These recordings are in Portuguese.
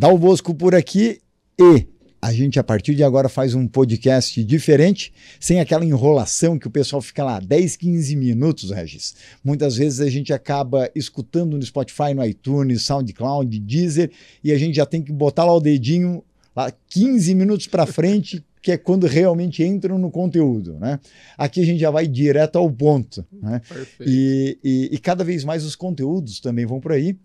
Dal Bosco por aqui e a gente a partir de agora faz um podcast diferente, sem aquela enrolação que o pessoal fica lá 10, 15 minutos, Regis. Muitas vezes a gente acaba escutando no Spotify, no iTunes, SoundCloud, Deezer, e a gente já tem que botar lá o dedinho lá 15 minutos para frente, que é quando realmente entram no conteúdo, né? Aqui a gente já vai direto ao ponto, né? E cada vez mais os conteúdos também vão por aí,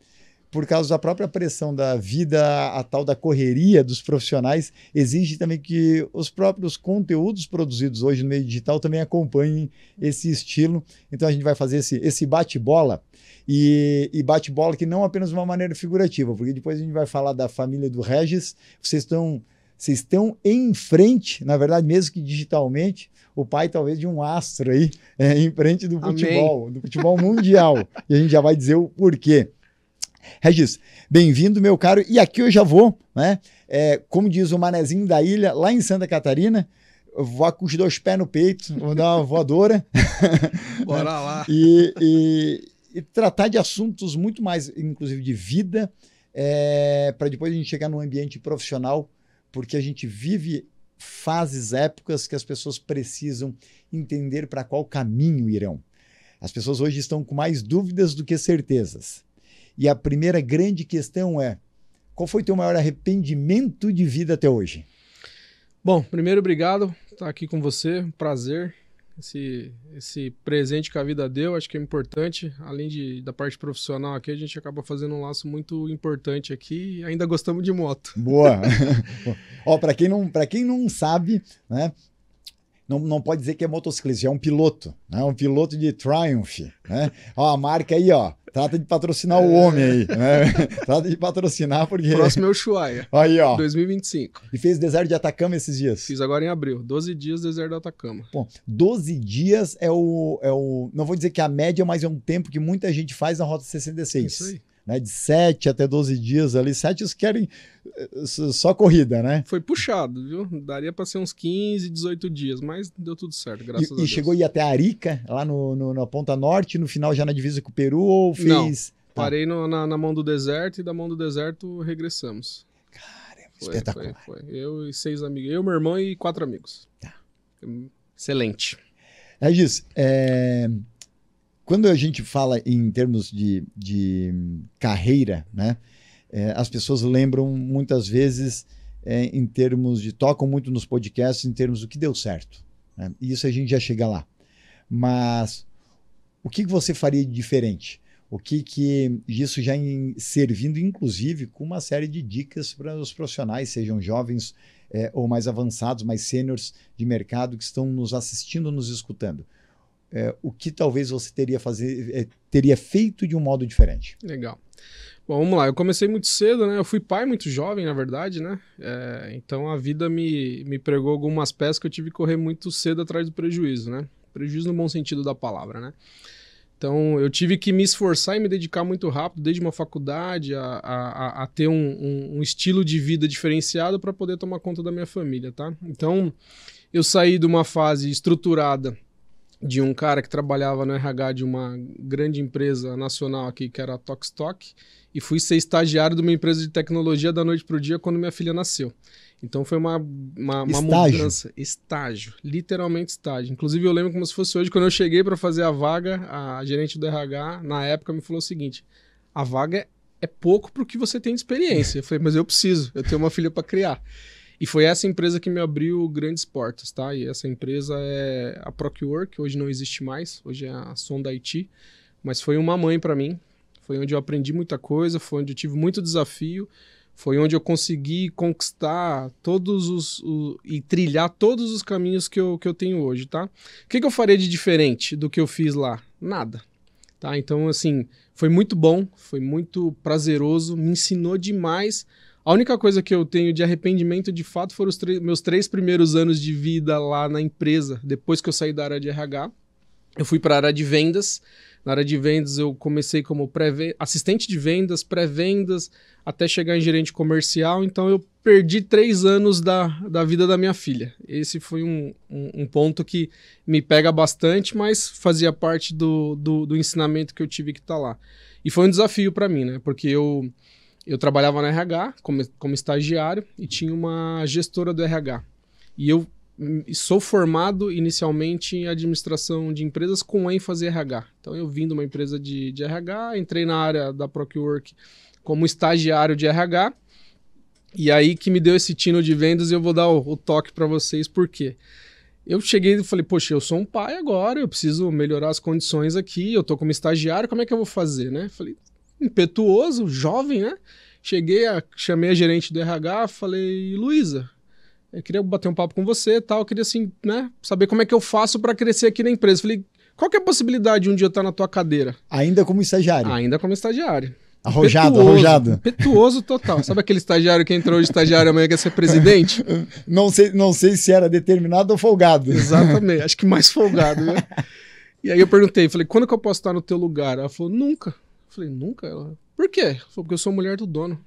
por causa da própria pressão da vida, a tal da correria dos profissionais, exige também que os próprios conteúdos produzidos hoje no meio digital também acompanhem esse estilo. Então a gente vai fazer esse bate-bola, e bate-bola que não apenas de uma maneira figurativa, porque depois a gente vai falar da família do Regis. Vocês estão em frente, na verdade, mesmo que digitalmente, o pai talvez de um astro aí, em frente do futebol, do futebol mundial. E a gente já vai dizer o porquê. Regis, bem-vindo, meu caro. E aqui eu já vou, né? Como diz o manezinho da ilha, lá em Santa Catarina, eu vou com os 2 pés no peito, vou dar uma voadora. Bora lá. E tratar de assuntos muito mais, inclusive de vida, para depois a gente chegar num ambiente profissional, porque a gente vive fases, épocas que as pessoas precisam entender para qual caminho irão. As pessoas hoje estão com mais dúvidas do que certezas. E a primeira grande questão é: qual foi o teu maior arrependimento de vida até hoje? Bom, primeiro, obrigado por estar aqui com você, um prazer. Esse presente que a vida deu, acho que é importante. Além da parte profissional aqui, a gente acaba fazendo um laço muito importante aqui e ainda gostamos de moto. Boa! Ó, para quem não sabe, né? Não pode dizer que é motociclista, é um piloto, né? Um piloto de Triumph, né? Ó, a marca aí, ó, trata de patrocinar o homem aí, né? Trata de patrocinar porque... Próximo é o Ushuaia, aí, ó. 2025. E fez deserto de Atacama esses dias? Fiz agora em abril, 12 dias deserto de Atacama. Bom, 12 dias é o... Não vou dizer que é a média, mas é um tempo que muita gente faz na Rota 66. Isso aí. Né, de 7 até 12 dias ali, 7 eles querem só corrida, né? Foi puxado, viu? Daria para ser uns 15, 18 dias, mas deu tudo certo, graças a Deus. E chegou a ir até Arica, lá na Ponta Norte, no final já na divisa com o Peru, ou fez... Não, parei na mão do deserto e da mão do deserto regressamos. Cara, espetacular. Foi. Eu e 6 amigos, eu, meu irmão e 4 amigos. Tá. Excelente. Regis, quando a gente fala em termos de carreira, né, as pessoas lembram muitas vezes em termos de... Tocam muito nos podcasts em termos do que deu certo, né? E isso a gente já chega lá. Mas o que você faria de diferente? O que isso já servindo, inclusive, com uma série de dicas para os profissionais, sejam jovens ou mais avançados, mais sêniores de mercado que estão nos assistindo, nos escutando. O que talvez você teria feito de um modo diferente? Legal. Bom, vamos lá. Eu comecei muito cedo, né? Eu fui pai muito jovem, na verdade, né? Então a vida me pregou algumas peças que eu tive que correr muito cedo atrás do prejuízo, né? Prejuízo no bom sentido da palavra, né? Então eu tive que me esforçar e me dedicar muito rápido, desde uma faculdade, a ter um estilo de vida diferenciado para poder tomar conta da minha família, tá? Então eu saí de uma fase estruturada de um cara que trabalhava no RH de uma grande empresa nacional aqui, que era a Tokstok, e fui ser estagiário de uma empresa de tecnologia da noite pro dia quando minha filha nasceu. Então foi uma mudança. Estágio, literalmente estágio. Inclusive eu lembro como se fosse hoje, quando eu cheguei para fazer a vaga, a gerente do RH, na época, me falou o seguinte: a vaga é pouco pro que você tem de experiência. Eu falei, mas eu tenho uma filha para criar. E foi essa empresa que me abriu grandes portas, tá? E essa empresa é a Procure, que hoje não existe mais, hoje é a Sonda IT, mas foi uma mãe para mim, foi onde eu aprendi muita coisa, foi onde eu tive muito desafio, foi onde eu consegui conquistar e trilhar todos os caminhos que eu tenho hoje, tá? O que eu faria de diferente do que eu fiz lá? Nada, tá? Então, assim, foi muito bom, foi muito prazeroso, me ensinou demais. A única coisa que eu tenho de arrependimento, de fato, foram os meus 3 primeiros anos de vida lá na empresa. Depois que eu saí da área de RH, eu fui para a área de vendas. Na área de vendas, eu comecei como assistente de vendas, pré-vendas, até chegar em gerente comercial. Então, eu perdi 3 anos da vida da minha filha. Esse foi um ponto que me pega bastante, mas fazia parte do ensinamento que eu tive que estar lá. E foi um desafio para mim, né? Porque eu Eu trabalhava na RH como estagiário e tinha uma gestora do RH. E eu sou formado inicialmente em administração de empresas com ênfase em RH. Então eu vim de uma empresa de RH, entrei na área da Procwork como estagiário de RH, e aí que me deu esse tino de vendas e eu vou dar o toque para vocês por quê. Eu cheguei e falei, poxa, eu sou um pai agora, eu preciso melhorar as condições aqui, eu tô como estagiário, como é que eu vou fazer, né? Falei, impetuoso, jovem, né? Chamei a gerente do RH, falei, Luísa, eu queria bater um papo com você e tal, eu queria assim, né, saber como é que eu faço para crescer aqui na empresa. Falei, qual que é a possibilidade de um dia eu estar na tua cadeira? Ainda como estagiário? Ainda como estagiário. Arrojado. Impetuoso total. Sabe aquele estagiário que entrou de estagiário amanhã quer ser presidente? Não sei se era determinado ou folgado. Exatamente, acho que mais folgado, né? E aí eu perguntei, falei, quando que eu posso estar no teu lugar? Ela falou, nunca. Eu falei, nunca? Ela, por quê? Ela falou, porque eu sou mulher do dono.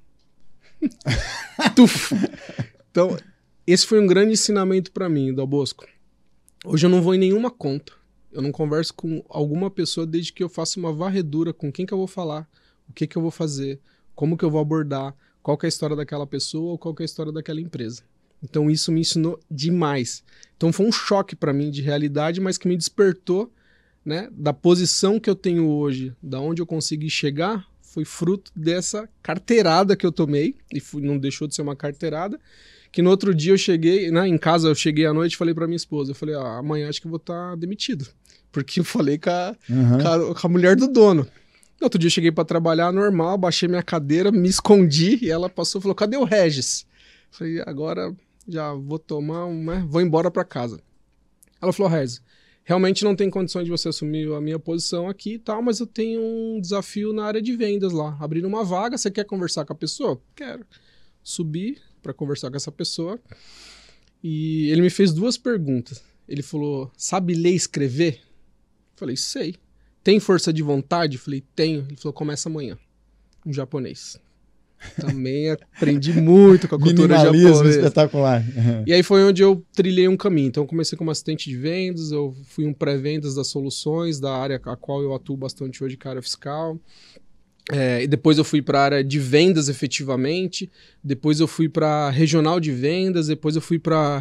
Então, esse foi um grande ensinamento para mim, Dal Bosco. Hoje eu não vou em nenhuma conta. Eu não converso com alguma pessoa desde que eu faça uma varredura com quem que eu vou falar, o que que eu vou fazer, como que eu vou abordar, qual que é a história daquela pessoa ou qual que é a história daquela empresa. Então isso me ensinou demais. Então foi um choque para mim de realidade, mas que me despertou, né, da posição que eu tenho hoje, da onde eu consegui chegar, foi fruto dessa carteirada que eu tomei, e não deixou de ser uma carteirada, que no outro dia eu cheguei, né, em casa eu cheguei à noite e falei para minha esposa, eu falei, amanhã acho que eu vou estar demitido, porque eu falei com a mulher do dono. No outro dia eu cheguei para trabalhar normal, baixei minha cadeira, me escondi e ela passou e falou, cadê o Regis? Eu falei, agora já vou tomar, vou embora para casa. Ela falou, Regis, realmente não tem condições de você assumir a minha posição aqui e tal, mas eu tenho um desafio na área de vendas lá, abrindo uma vaga, você quer conversar com a pessoa? Quero. Subi para conversar com essa pessoa e ele me fez 2 perguntas. Ele falou, sabe ler e escrever? Eu falei, sei. Tem força de vontade? Eu falei, tenho. Ele falou, começa amanhã. Um japonês. Também aprendi muito com a cultura japonesa. Espetacular. E aí foi onde eu trilhei um caminho. Então eu comecei como assistente de vendas, eu fui um pré-vendas das soluções, da área a qual eu atuo bastante hoje, que é a área fiscal. E depois eu fui para a área de vendas efetivamente, depois eu fui para regional de vendas, depois eu fui para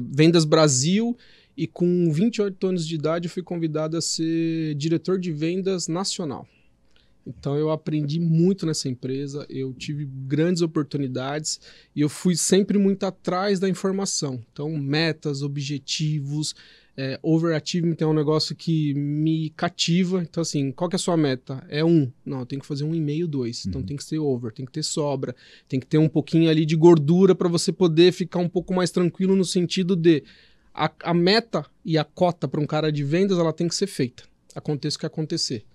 vendas Brasil, e com 28 anos de idade eu fui convidado a ser diretor de vendas nacional. Então eu aprendi muito nessa empresa, eu tive grandes oportunidades e eu fui sempre muito atrás da informação. Então metas, objetivos, overachievement é um negócio que me cativa. Então assim, qual que é a sua meta? É 1. Não, eu tenho que fazer 1,5, 2. Então tem que ser over, tem que ter sobra, tem que ter um pouquinho ali de gordura para você poder ficar um pouco mais tranquilo no sentido de a meta e a cota para um cara de vendas, ela tem que ser feita. Aconteça o que acontecer.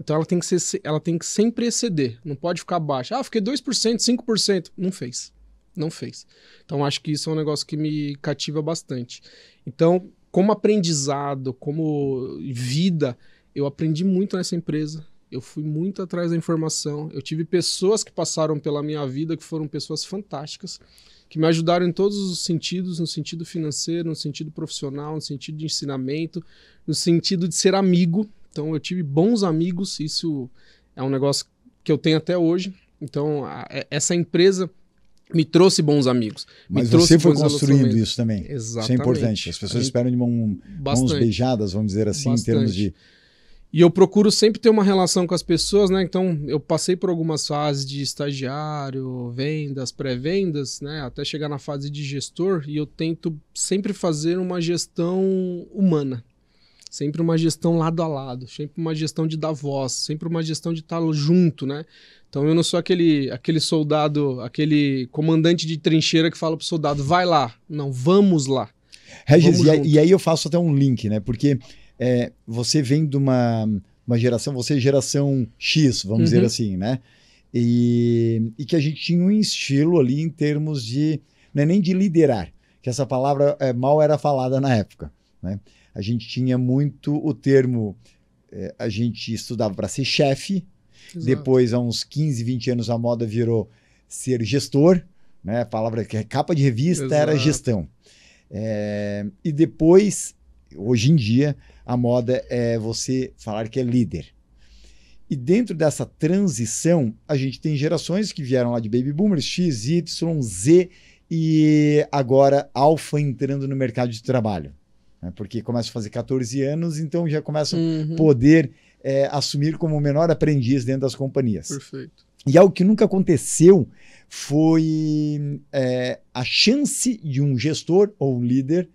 Então ela tem que sempre exceder. Não pode ficar abaixo. Fiquei 2%, 5%. Não fez. Não fez. Então acho que isso é um negócio que me cativa bastante. Então, como aprendizado, como vida, eu aprendi muito nessa empresa. Eu fui muito atrás da informação. Eu tive pessoas que passaram pela minha vida que foram pessoas fantásticas, que me ajudaram em todos os sentidos, no sentido financeiro, no sentido profissional, no sentido de ensinamento, no sentido de ser amigo. Então eu tive bons amigos, isso é um negócio que eu tenho até hoje. Então essa empresa me trouxe bons amigos. Mas você foi construindo isso também. Exatamente. Isso é importante. As pessoas esperam de mãos beijadas, vamos dizer assim, em termos de... E eu procuro sempre ter uma relação com as pessoas, né? Então, eu passei por algumas fases de estagiário, vendas, pré-vendas, né? Até chegar na fase de gestor, e eu tento sempre fazer uma gestão humana. Sempre uma gestão lado a lado, sempre uma gestão de dar voz, sempre uma gestão de estar junto, né? Então eu não sou aquele soldado, aquele comandante de trincheira que fala pro soldado, vai lá. Não, vamos lá. Regis, e aí eu faço até um link, né? Porque você vem de uma geração, você é geração X, vamos dizer assim, né? E que a gente tinha um estilo ali em termos de, não é nem de liderar, que essa palavra mal era falada na época, né? A gente tinha muito o termo, a gente estudava para ser chefe. Exato. Depois, há uns 15, 20 anos, a moda virou ser gestor, né? A palavra que é capa de revista. Exato. Era gestão. E depois, hoje em dia, a moda é você falar que é líder. E dentro dessa transição, a gente tem gerações que vieram lá de Baby Boomers, X, Y, Z e agora Alpha entrando no mercado de trabalho. Né? Porque começam a fazer 14 anos, então já começam a poder assumir como o menor aprendiz dentro das companhias. Perfeito. E algo que nunca aconteceu foi a chance de um gestor ou um líder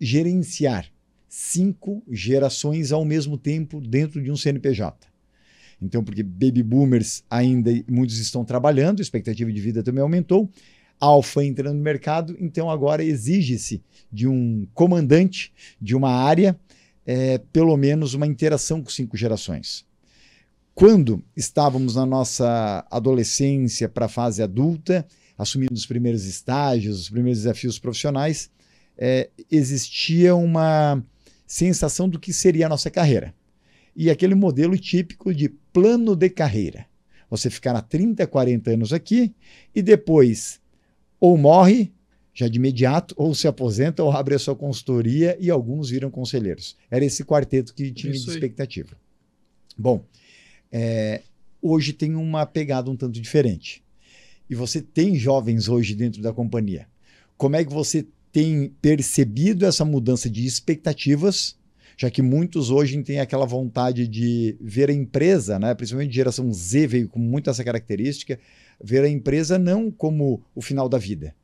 gerenciar 5 gerações ao mesmo tempo dentro de um CNPJ. Então, porque Baby Boomers ainda muitos estão trabalhando, a expectativa de vida também aumentou, Alpha entrando no mercado, então agora exige-se de um comandante de uma área pelo menos uma interação com 5 gerações. Quando estávamos na nossa adolescência para a fase adulta, assumindo os primeiros estágios, os primeiros desafios profissionais, existia uma sensação do que seria a nossa carreira. E aquele modelo típico de plano de carreira. Você ficará 30, 40 anos aqui e depois ou morre, já de imediato, ou se aposenta, ou abre a sua consultoria e alguns viram conselheiros. Era esse quarteto que tinha de expectativa. Bom, hoje tem uma pegada um tanto diferente. E você tem jovens hoje dentro da companhia. Como é que você tem percebido essa mudança de expectativas, já que muitos hoje têm aquela vontade de ver a empresa, né, principalmente geração Z veio com muito essa característica, ver a empresa não como o final da vida,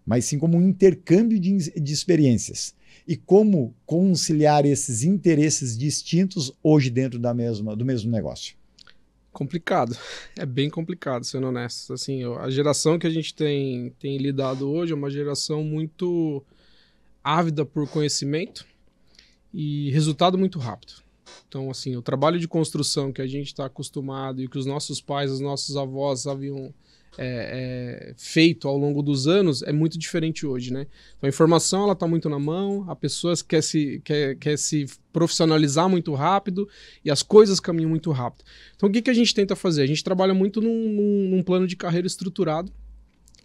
mas sim como um intercâmbio de experiências. E como conciliar esses interesses distintos hoje dentro do mesmo negócio? Complicado, é bem complicado, sendo honesto. Assim, a geração que a gente tem lidado hoje é uma geração muito ávida por conhecimento e resultado muito rápido. Então, assim, o trabalho de construção que a gente está acostumado e que os nossos pais, os nossos avós haviam feito ao longo dos anos é muito diferente hoje, né? Então, a informação ela está muito na mão, a pessoa quer se profissionalizar muito rápido e as coisas caminham muito rápido. Então, o que a gente tenta fazer? A gente trabalha muito num plano de carreira estruturado,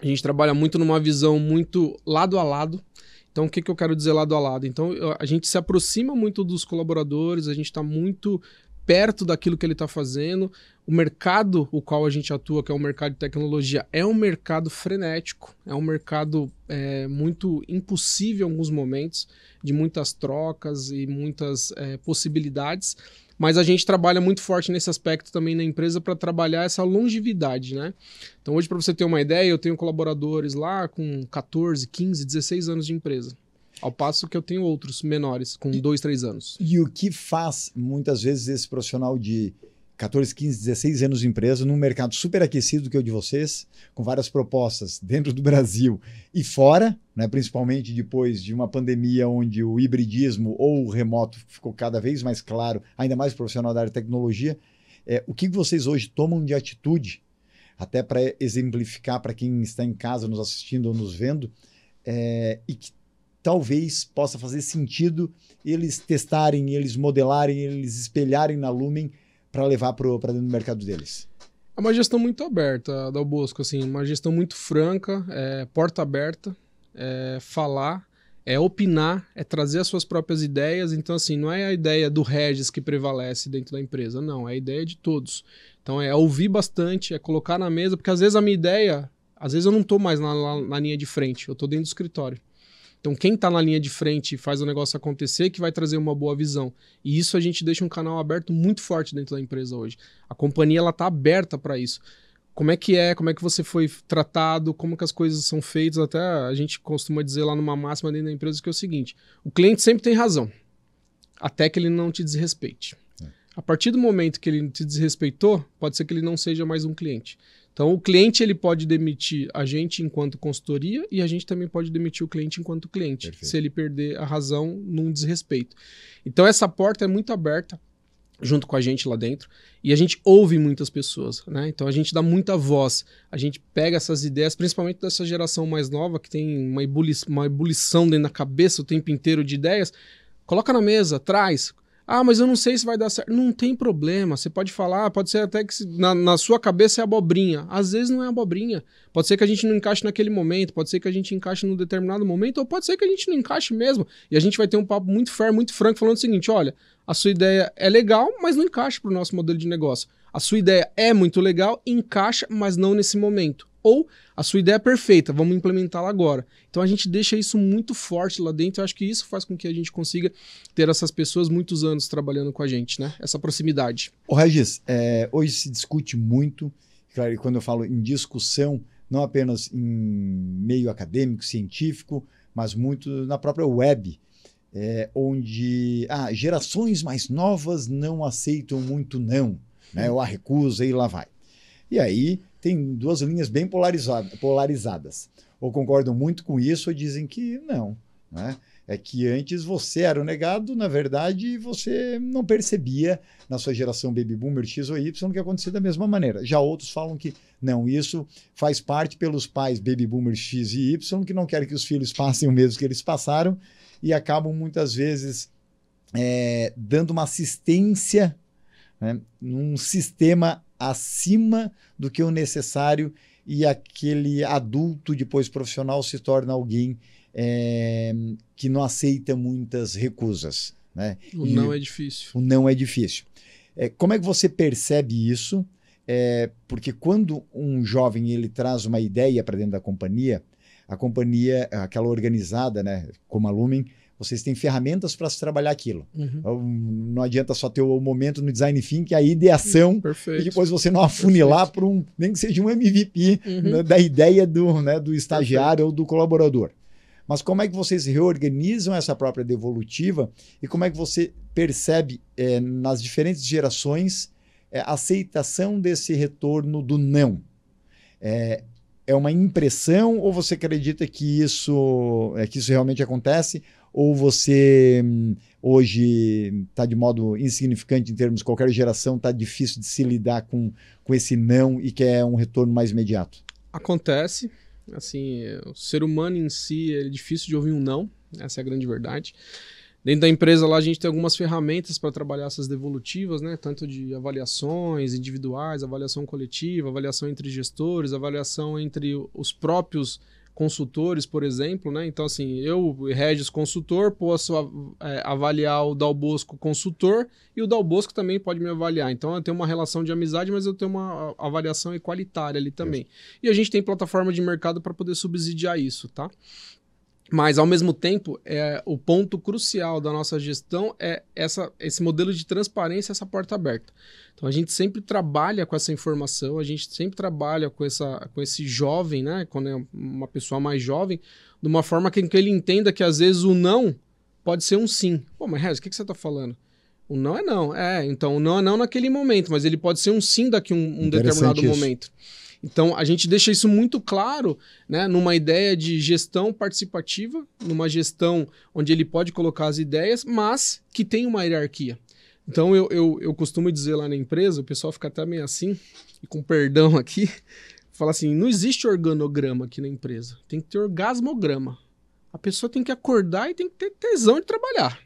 a gente trabalha muito numa visão muito lado a lado. Então, o que eu quero dizer lado a lado? Então, a gente se aproxima muito dos colaboradores, a gente está muito perto daquilo que ele está fazendo. O mercado o qual a gente atua, que é o mercado de tecnologia, é um mercado frenético, é um mercado muito impossível em alguns momentos, de muitas trocas e muitas possibilidades, mas a gente trabalha muito forte nesse aspecto também na empresa para trabalhar essa longevidade, né? Então hoje, para você ter uma ideia, eu tenho colaboradores lá com 14, 15, 16 anos de empresa. Ao passo que eu tenho outros menores, com 2, 3 anos. E o que faz, muitas vezes, esse profissional de 14, 15, 16 anos de empresa, num mercado super aquecido que é o de vocês, com várias propostas dentro do Brasil e fora, né, principalmente depois de uma pandemia onde o hibridismo ou o remoto ficou cada vez mais claro, ainda mais profissional da área de tecnologia, o que vocês hoje tomam de atitude, até para exemplificar para quem está em casa nos assistindo ou nos vendo, e que talvez possa fazer sentido eles testarem, eles modelarem, eles espelharem na Lumen para levar para dentro do mercado deles? É uma gestão muito aberta, Dal Bosco, assim, uma gestão muito franca, porta aberta, falar, opinar, trazer as suas próprias ideias. Então, assim, não é a ideia do Regis que prevalece dentro da empresa, não, é a ideia de todos. Então, é ouvir bastante, é colocar na mesa, porque às vezes a minha ideia, às vezes eu não estou mais na linha de frente, eu estou dentro do escritório. Então, quem está na linha de frente e faz o negócio acontecer que vai trazer uma boa visão. E isso a gente deixa um canal aberto muito forte dentro da empresa hoje. A companhia está aberta para isso. Como é que você foi tratado, como que as coisas são feitas. Até a gente costuma dizer lá numa máxima dentro da empresa que é o seguinte: o cliente sempre tem razão, até que ele não te desrespeite. A partir do momento que ele te desrespeitou, pode ser que ele não seja mais um cliente. Então, o cliente ele pode demitir a gente enquanto consultoria e a gente também pode demitir o cliente enquanto cliente, se ele perder a razão num desrespeito. Então, essa porta é muito aberta junto com a gente lá dentro e a gente ouve muitas pessoas, né? Então, a gente dá muita voz, a gente pega essas ideias, principalmente dessa geração mais nova que tem uma ebulição dentro da cabeça o tempo inteiro de ideias, coloca na mesa, traz. Ah, mas eu não sei se vai dar certo. Não tem problema. Você pode falar, pode ser até que na sua cabeça é abobrinha. Às vezes não é abobrinha. Pode ser que a gente não encaixe naquele momento, pode ser que a gente encaixe num determinado momento, ou pode ser que a gente não encaixe mesmo. E a gente vai ter um papo muito fair, muito franco, falando o seguinte: olha, a sua ideia é legal, mas não encaixa para o nosso modelo de negócio. A sua ideia é muito legal, encaixa, mas não nesse momento. Ou a sua ideia é perfeita, vamos implementá-la agora. Então a gente deixa isso muito forte lá dentro. Eu acho que isso faz com que a gente consiga ter essas pessoas muitos anos trabalhando com a gente, né? Essa proximidade. Ô Regis, hoje se discute muito, claro, e quando eu falo em discussão, não apenas em meio acadêmico, científico, mas muito na própria web, onde gerações mais novas não aceitam muito não, né? Ou a recusa e lá vai. E aí tem duas linhas bem polarizadas. Ou concordam muito com isso ou dizem que não, né? É que antes você era o negado, na verdade, você não percebia na sua geração Baby Boomer X ou Y que acontecia da mesma maneira. Já outros falam que não, isso faz parte pelos pais Baby Boomer X e Y que não querem que os filhos passem o mesmo que eles passaram e acabam muitas vezes dando uma assistência, né, num sistema acima do que o necessário e aquele adulto depois profissional se torna alguém que não aceita muitas recusas, né? O não é difícil. O não é difícil. Como é que você percebe isso? Porque quando um jovem ele traz uma ideia para dentro da companhia, a companhia, aquela organizada, né, como a Lumen, vocês têm ferramentas para se trabalhar aquilo. Uhum. Não adianta só ter o momento no design thinking, a ideação, e depois você não afunilar para nem que seja um MVP da ideia do estagiário ou do colaborador. Mas como é que vocês reorganizam essa própria devolutiva e como é que você percebe nas diferentes gerações a aceitação desse retorno do não? É uma impressão ou você acredita que isso realmente acontece? Ou você hoje está de modo insignificante em termos de qualquer geração, está difícil de se lidar com esse não e quer um retorno mais imediato? Acontece. Assim, o ser humano em si é difícil de ouvir um não, essa é a grande verdade. Dentro da empresa lá a gente tem algumas ferramentas para trabalhar essas devolutivas, né? Tanto de avaliações individuais, avaliação coletiva, avaliação entre gestores, avaliação entre os próprios consultores, por exemplo, né? Então, assim, eu, Regis, consultor, posso avaliar o Dal Bosco consultor e o Dal Bosco também pode me avaliar. Então, eu tenho uma relação de amizade, mas eu tenho uma avaliação equalitária ali também. Isso. E a gente tem plataforma de mercado para poder subsidiar isso, tá? Mas, ao mesmo tempo, o ponto crucial da nossa gestão é esse modelo de transparência, essa porta aberta. Então, a gente sempre trabalha com essa informação, a gente sempre trabalha com esse jovem, né? Quando é uma pessoa mais jovem, de uma forma que ele entenda que, às vezes, o não pode ser um sim. Pô, mas, Regis, o que você está falando? O não é não. Então, o não é não naquele momento, mas ele pode ser um sim daqui a um determinado momento. Então, a gente deixa isso muito claro, né, numa ideia de gestão participativa, numa gestão onde ele pode colocar as ideias, mas que tem uma hierarquia. Então, eu costumo dizer lá na empresa, o pessoal fica até meio assim, e com perdão aqui, fala assim, não existe organograma aqui na empresa, tem que ter orgasmograma. A pessoa tem que acordar e tem que ter tesão de trabalhar.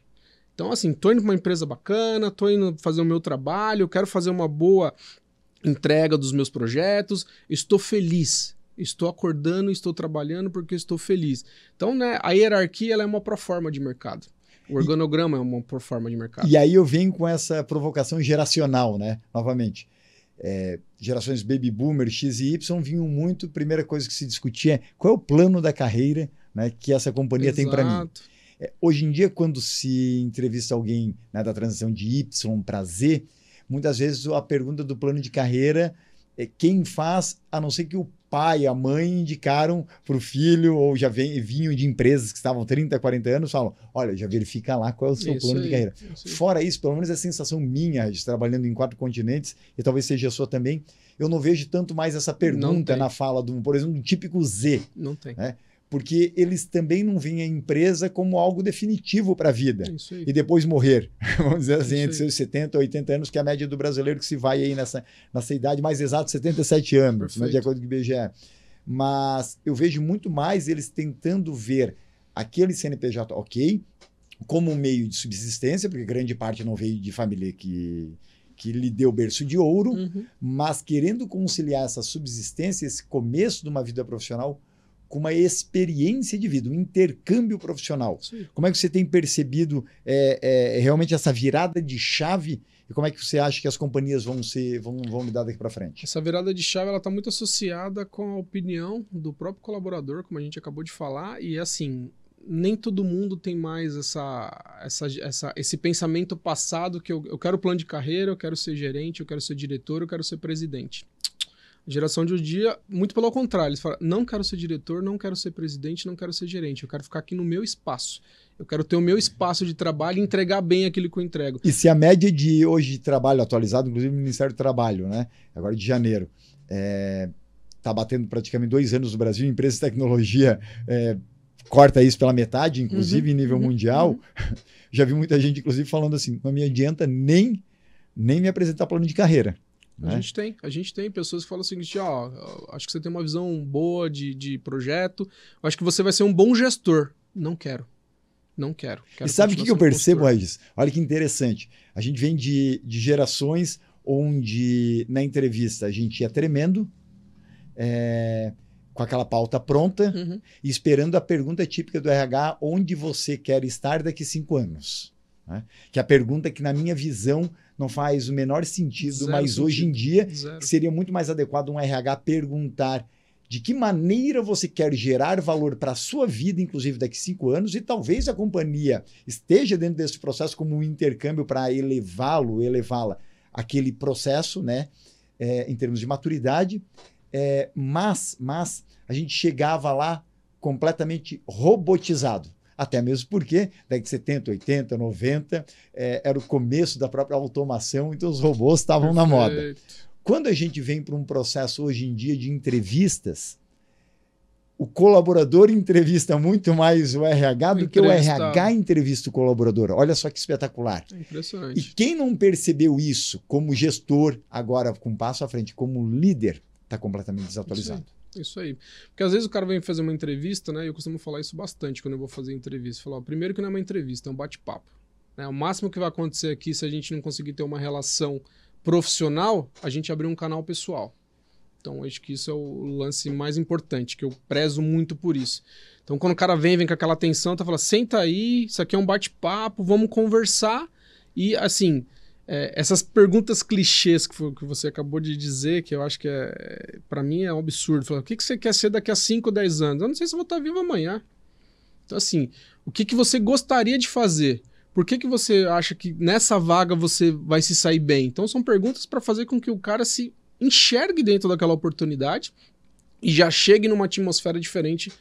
Então, assim, tô indo para uma empresa bacana, tô indo fazer o meu trabalho, quero fazer uma boa entrega dos meus projetos, estou feliz, estou acordando, estou trabalhando porque estou feliz. Então, né, a hierarquia ela é uma proforma de mercado. O organograma é uma proforma de mercado. E aí eu venho com essa provocação geracional, né? Novamente. Gerações Baby Boomer, X e Y vinham muito, primeira coisa que se discutia é qual é o plano da carreira, né, que essa companhia tem para mim. Hoje em dia, quando se entrevista alguém, né, da transição de Y para Z, muitas vezes a pergunta do plano de carreira é quem faz, a não ser que o pai, a mãe indicaram para o filho, ou já vinham de empresas que estavam 30, 40 anos, falam, olha, já verifica lá qual é o seu plano de carreira. Fora isso, pelo menos a sensação minha, de trabalhando em 4 continentes, e talvez seja a sua também, eu não vejo tanto mais essa pergunta na fala, por exemplo, do típico Z. Não tem. Né? Porque eles também não veem a empresa como algo definitivo para a vida. E depois morrer. Vamos dizer assim, entre seus 70 e 80 anos, que é a média do brasileiro que se vai aí nessa idade, mais exato, 77 anos, né, de acordo com o IBGE. Mas eu vejo muito mais eles tentando ver aquele CNPJ, ok, como um meio de subsistência, porque grande parte não veio de família que lhe deu berço de ouro, mas querendo conciliar essa subsistência, esse começo de uma vida profissional, com uma experiência de vida, um intercâmbio profissional. Sim. Como é que você tem percebido realmente essa virada de chave e como é que você acha que as companhias vão lidar daqui para frente? Essa virada de chave está muito associada com a opinião do próprio colaborador, como a gente acabou de falar, e assim, nem todo mundo tem mais esse pensamento passado que eu quero plano de carreira, eu quero ser gerente, eu quero ser diretor, eu quero ser presidente. A geração de hoje em dia, muito pelo contrário, eles falam, não quero ser diretor, não quero ser presidente, não quero ser gerente, eu quero ficar aqui no meu espaço. Eu quero ter o meu espaço de trabalho e entregar bem aquilo que eu entrego. E se a média de hoje de trabalho atualizado, inclusive no Ministério do Trabalho, né? Agora de janeiro, está batendo praticamente 2 anos no Brasil, empresas de tecnologia corta isso pela metade, inclusive em nível mundial. Já vi muita gente, inclusive, falando assim, não me adianta nem me apresentar plano de carreira. A gente tem pessoas que falam o seguinte, acho que você tem uma visão boa de projeto, acho que você vai ser um bom gestor. Não quero. E sabe o que eu percebo, Regis? Olha que interessante. A gente vem de gerações onde na entrevista a gente ia tremendo, com aquela pauta pronta, e esperando a pergunta típica do RH, onde você quer estar daqui 5 anos? Né? Que é a pergunta que, na minha visão, não faz o menor sentido, mas hoje em dia seria muito mais adequado um RH perguntar de que maneira você quer gerar valor para a sua vida, inclusive daqui 5 anos, e talvez a companhia esteja dentro desse processo como um intercâmbio para elevá-la aquele processo, né, em termos de maturidade, mas a gente chegava lá completamente robotizado. Até mesmo porque, década de 70, 80, 90, era o começo da própria automação, então os robôs estavam na moda. Quando a gente vem para um processo hoje em dia de entrevistas, o colaborador entrevista muito mais o RH do que o RH entrevista o colaborador. Olha só que espetacular. É impressionante. E quem não percebeu isso como gestor, agora com um passo à frente, como líder, está completamente desatualizado. Isso aí. Porque às vezes o cara vem fazer uma entrevista, né? E eu costumo falar isso bastante quando eu vou fazer entrevista. Falar, primeiro que não é uma entrevista, é um bate-papo. Né? O máximo que vai acontecer aqui, se a gente não conseguir ter uma relação profissional, a gente abrir um canal pessoal. Então, acho que isso é o lance mais importante, que eu prezo muito por isso. Então, quando o cara vem com aquela atenção, tá falando, senta aí, isso aqui é um bate-papo, vamos conversar. E, assim, essas perguntas clichês que você acabou de dizer, que eu acho que para mim é um absurdo. Falar, o que você quer ser daqui a 5, 10 anos? Eu não sei se eu vou estar vivo amanhã. Então, assim, o que você gostaria de fazer? Por que você acha que nessa vaga você vai se sair bem? Então são perguntas para fazer com que o cara se enxergue dentro daquela oportunidade e já chegue numa atmosfera diferente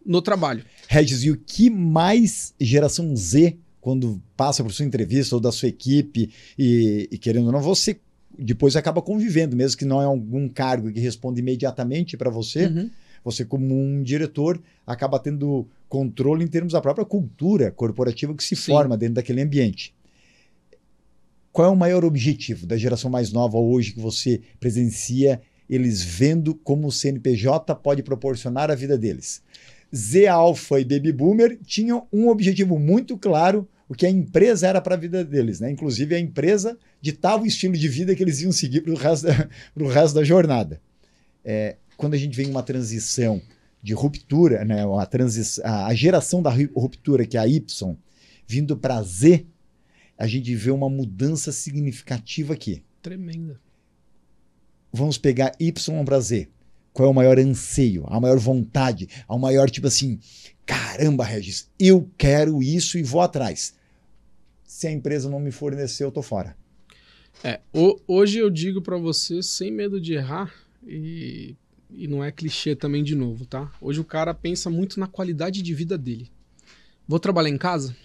no trabalho. Regis, e o que mais geração Z, quando passa por sua entrevista ou da sua equipe e querendo ou não, você depois acaba convivendo, mesmo que não é algum cargo que responda imediatamente para você, você como um diretor acaba tendo controle em termos da própria cultura corporativa que se forma dentro daquele ambiente. Qual é o maior objetivo da geração mais nova hoje que você presencia eles vendo como o CNPJ pode proporcionar a vida deles? Z Alpha e Baby Boomer tinham um objetivo muito claro, o que a empresa era para a vida deles, né? Inclusive a empresa ditava o estilo de vida que eles iam seguir para o resto da jornada. Quando a gente vem uma transição de ruptura, né, a geração da ruptura, que é a Y, vindo para Z, a gente vê uma mudança significativa aqui. Tremenda. Vamos pegar Y para Z. Qual é o maior anseio, a maior vontade, o maior tipo assim, caramba, Regis, eu quero isso e vou atrás. Se a empresa não me fornecer, eu tô fora. Hoje eu digo para você, sem medo de errar, e não é clichê também de novo, tá? Hoje o cara pensa muito na qualidade de vida dele. Vou trabalhar em casa?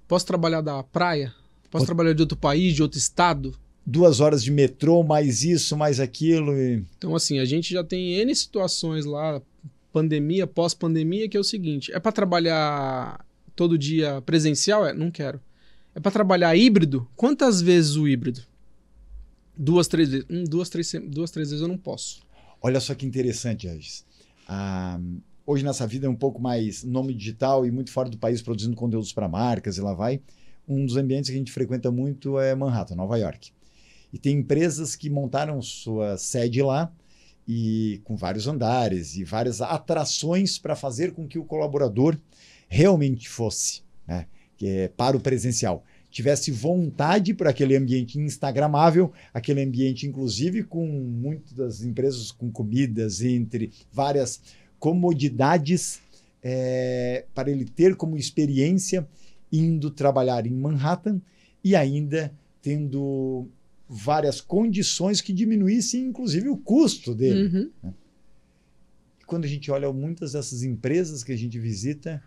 Posso trabalhar da praia? Posso trabalhar de outro país, de outro estado? 2 horas de metrô, mais isso, mais aquilo. Então, assim, a gente já tem N situações lá, pandemia, pós-pandemia, que é o seguinte, é para trabalhar todo dia presencial? Não quero. É para trabalhar híbrido? Quantas vezes o híbrido? 2, 3 vezes. 2, 3 vezes eu não posso. Olha só que interessante, Regis. hoje nessa vida é um pouco mais nome digital e muito fora do país produzindo conteúdos para marcas e lá vai, um dos ambientes que a gente frequenta muito é Manhattan, Nova York. E tem empresas que montaram sua sede lá e com vários andares e várias atrações para fazer com que o colaborador realmente fosse, né, para o presencial. Tivesse vontade para aquele ambiente instagramável, aquele ambiente, inclusive, com muitas das empresas com comidas, entre várias comodidades, para ele ter como experiência indo trabalhar em Manhattan e ainda tendo várias condições que diminuíssem, inclusive, o custo dele. Né? Quando a gente olha muitas dessas empresas que a gente visita,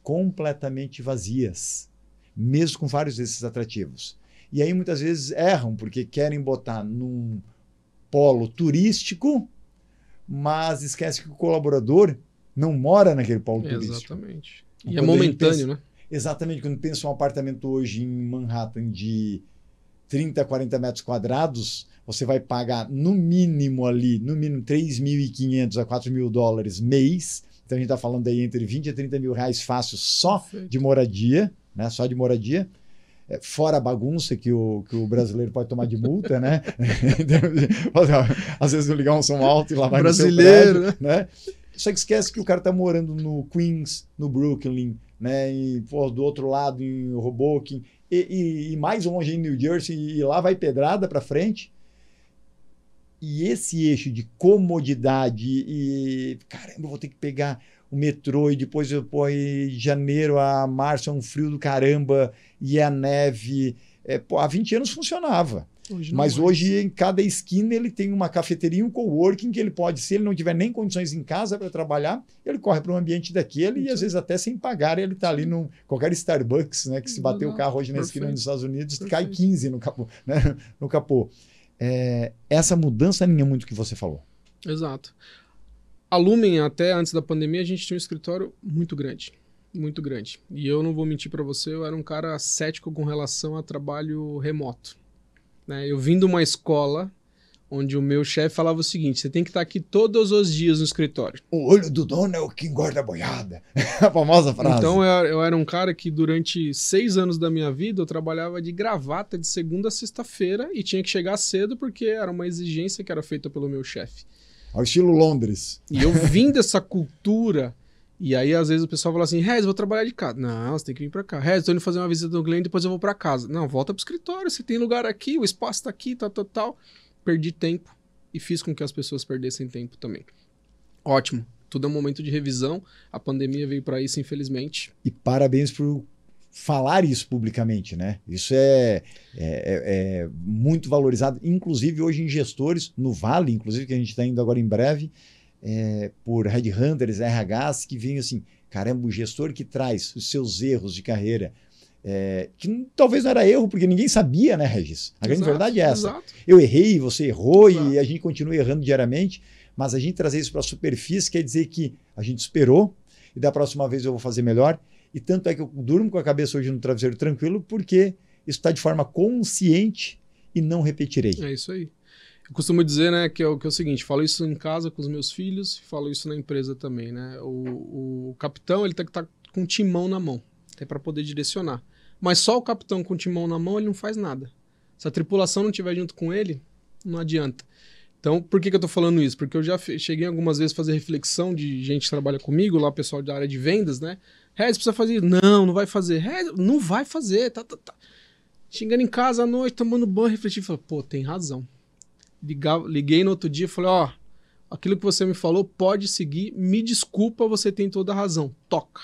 completamente vazias, mesmo com vários desses atrativos. E aí muitas vezes erram, porque querem botar num polo turístico, mas esquece que o colaborador não mora naquele polo turístico. Exatamente. E é momentâneo, né? Exatamente. Quando pensa um apartamento hoje em Manhattan de 30, 40 metros quadrados, você vai pagar no mínimo 3.500 a $4.000 mês. Então a gente está falando aí entre 20 a 30 mil reais fácil só de moradia, né? Só de moradia. Fora a bagunça que o brasileiro pode tomar de multa, né? Às vezes ligar um som alto e lá vai brasileiro, no seu prédio, né? Só que esquece que o cara está morando no Queens, no Brooklyn, né? E do outro lado em Hoboken e mais longe em New Jersey, e lá vai pedrada para frente. E esse eixo de comodidade e caramba, eu vou ter que pegar o metrô e depois de janeiro a março é um frio do caramba e a neve. Há 20 anos funcionava. Mas hoje em cada esquina ele tem uma cafeteria, um coworking que ele pode, se ele não tiver nem condições em casa para trabalhar, ele corre para um ambiente daquele e às vezes até sem pagar ele está ali no qualquer Starbucks, né, que se bater o carro hoje na esquina nos Estados Unidos, cai 15 no capô, né, no capô. Essa mudança alinha muito o que você falou. Exato. A Lumen, até antes da pandemia, a gente tinha um escritório muito grande. Muito grande. E eu não vou mentir para você, eu era um cara cético com relação a trabalho remoto. Né? Eu vim de uma escola onde o meu chefe falava o seguinte: você tem que estar aqui todos os dias no escritório. O olho do dono é o que engorda a boiada. A famosa frase. Então eu era um cara que durante 6 anos da minha vida eu trabalhava de gravata de segunda a sexta-feira e tinha que chegar cedo porque era uma exigência que era feita pelo meu chefe. Ao estilo Londres. E eu vim dessa cultura. E aí, às vezes, o pessoal fala assim: Rez, vou trabalhar de casa. Não, você tem que vir pra cá. Rez, tô indo fazer uma visita no cliente, depois eu vou pra casa. Não, volta pro escritório, você tem lugar aqui, o espaço tá aqui, tal. Perdi tempo e fiz com que as pessoas perdessem tempo também. Ótimo. Tudo é um momento de revisão. A pandemia veio pra isso, infelizmente. E parabéns por falar isso publicamente, né? Isso é muito valorizado, inclusive hoje em gestores, no Vale, inclusive, que a gente está indo agora em breve, por headhunters, RHs, que vêm assim, caramba, o gestor que traz os seus erros de carreira, que talvez não era erro, porque ninguém sabia, né, Regis? A grande verdade é essa. Exato. Eu errei, você errou, e a gente continua errando diariamente, mas a gente trazer isso para a superfície quer dizer que a gente esperou, e da próxima vez eu vou fazer melhor, e tanto é que eu durmo com a cabeça hoje no travesseiro tranquilo, porque isso está de forma consciente e não repetirei. É isso aí. Eu costumo dizer, né, que é o seguinte: falo isso em casa com os meus filhos, falo isso na empresa também, né? O capitão, ele tem que estar com o timão na mão, até para poder direcionar. Mas só o capitão com o timão na mão, ele não faz nada. Se a tripulação não estiver junto com ele, não adianta. Então, por que eu tô falando isso? Porque eu já cheguei algumas vezes a fazer reflexão de gente que trabalha comigo, lá pessoal da área de vendas, né? Rez, precisa fazer isso. Não vai fazer. Rez, não vai fazer. Tá. Chegando em casa à noite, tomando banho, refletindo, falei, pô, tem razão. Liguei no outro dia e falei, aquilo que você me falou pode seguir, me desculpa, você tem toda a razão, toca.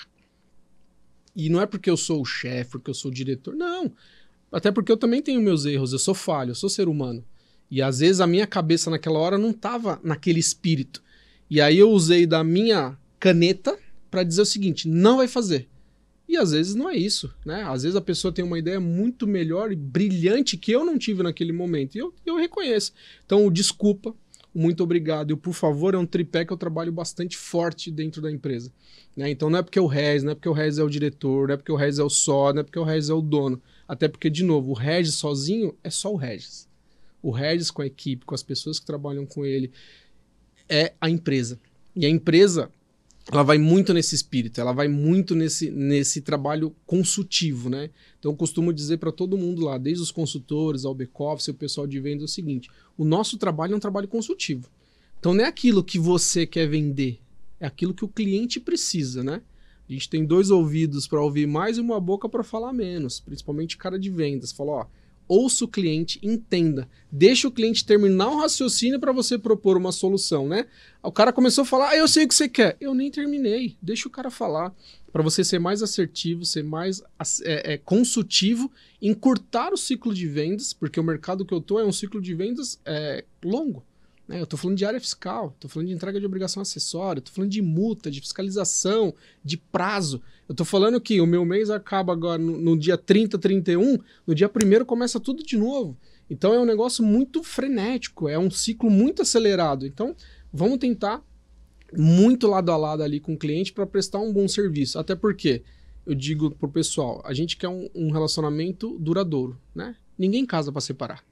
E não é porque eu sou o chefe, porque eu sou o diretor, não. Até porque eu também tenho meus erros, eu sou falho, eu sou ser humano. E às vezes a minha cabeça naquela hora não estava naquele espírito. E aí eu usei da minha caneta para dizer o seguinte: não vai fazer. E às vezes não é isso, né? Às vezes a pessoa tem uma ideia muito melhor e brilhante que eu não tive naquele momento. E eu reconheço. Então, o desculpa, o muito obrigado e o por favor é um tripé que eu trabalho bastante forte dentro da empresa. Né? Então não é porque o Rez, não é porque o Rez é o diretor, não é porque o Rez é o só, não é porque o Rez é o dono. Até porque, de novo, o Regis sozinho é só o Regis. O Regis com a equipe, com as pessoas que trabalham com ele, é a empresa. E a empresa, ela vai muito nesse espírito, ela vai muito nesse trabalho consultivo, né? Então eu costumo dizer para todo mundo lá, desde os consultores ao back-office, o pessoal de vendas, é o seguinte, o nosso trabalho é um trabalho consultivo. Então não é aquilo que você quer vender, é aquilo que o cliente precisa, né? A gente tem 2 ouvidos para ouvir mais e uma boca para falar menos, principalmente cara de vendas. Fala, ó, ouça o cliente, entenda, deixa o cliente terminar o raciocínio para você propor uma solução, né? O cara começou a falar, eu sei o que você quer. Eu nem terminei, deixa o cara falar, para você ser mais assertivo, ser mais consultivo, encurtar o ciclo de vendas, porque o mercado que eu tô é um ciclo de vendas longo. Eu estou falando de área fiscal, estou falando de entrega de obrigação acessória, estou falando de multa, de fiscalização, de prazo. Eu estou falando que o meu mês acaba agora no dia 30, 31, no dia 1º começa tudo de novo. Então é um negócio muito frenético, é um ciclo muito acelerado. Então vamos tentar muito lado a lado ali com o cliente para prestar um bom serviço. Até porque, eu digo para o pessoal, a gente quer um relacionamento duradouro, né? Ninguém casa para separar.